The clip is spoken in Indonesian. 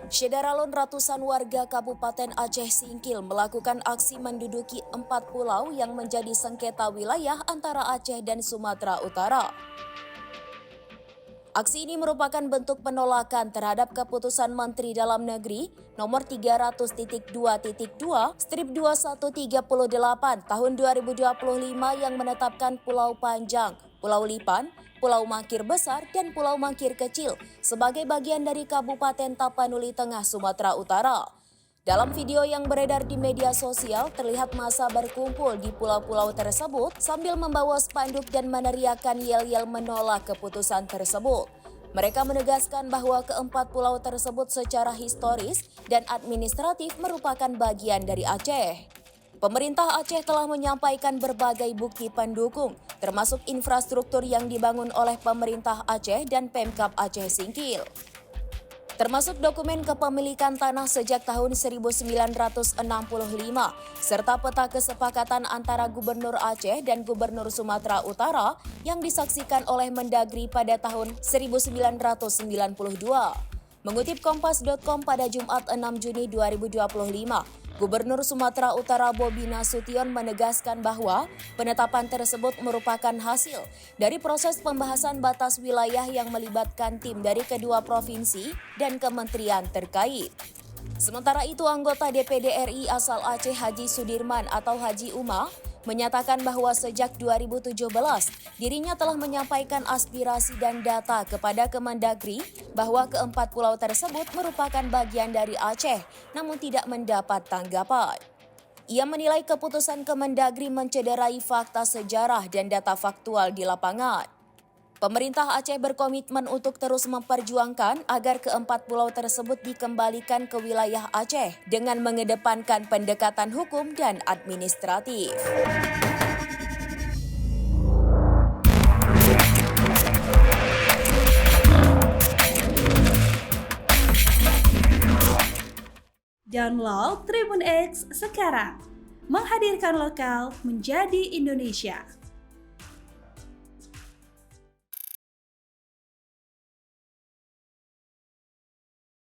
Syederalun ratusan warga Kabupaten Aceh Singkil melakukan aksi menduduki 4 pulau yang menjadi sengketa wilayah antara Aceh dan Sumatera Utara. Aksi ini merupakan bentuk penolakan terhadap keputusan Menteri Dalam Negeri nomor 300.2.2/2138 tahun 2025 yang menetapkan Pulau Panjang, Pulau Lipan, Pulau Mangkir Besar, dan Pulau Mangkir Kecil sebagai bagian dari Kabupaten Tapanuli Tengah, Sumatera Utara. Dalam video yang beredar di media sosial, terlihat massa berkumpul di pulau-pulau tersebut sambil membawa spanduk dan meneriakkan yel-yel menolak keputusan tersebut. Mereka menegaskan bahwa keempat pulau tersebut secara historis dan administratif merupakan bagian dari Aceh. Pemerintah Aceh telah menyampaikan berbagai bukti pendukung, termasuk infrastruktur yang dibangun oleh pemerintah Aceh dan Pemkab Aceh Singkil. Termasuk dokumen kepemilikan tanah sejak tahun 1965, serta peta kesepakatan antara Gubernur Aceh dan Gubernur Sumatera Utara yang disaksikan oleh Mendagri pada tahun 1992. Mengutip Kompas.com pada Jumat 6 Juni 2025, Gubernur Sumatera Utara Bobi Nasution menegaskan bahwa penetapan tersebut merupakan hasil dari proses pembahasan batas wilayah yang melibatkan tim dari kedua provinsi dan kementerian terkait. Sementara itu, anggota DPD RI asal Aceh Haji Sudirman atau Haji Uma menyatakan bahwa sejak 2017 dirinya telah menyampaikan aspirasi dan data kepada Kemendagri bahwa keempat pulau tersebut merupakan bagian dari Aceh, namun tidak mendapat tanggapan. Ia menilai keputusan Kemendagri mencederai fakta sejarah dan data faktual di lapangan. Pemerintah Aceh berkomitmen untuk terus memperjuangkan agar keempat pulau tersebut dikembalikan ke wilayah Aceh dengan mengedepankan pendekatan hukum dan administratif. Download Tribun X sekarang, menghadirkan lokal menjadi Indonesia.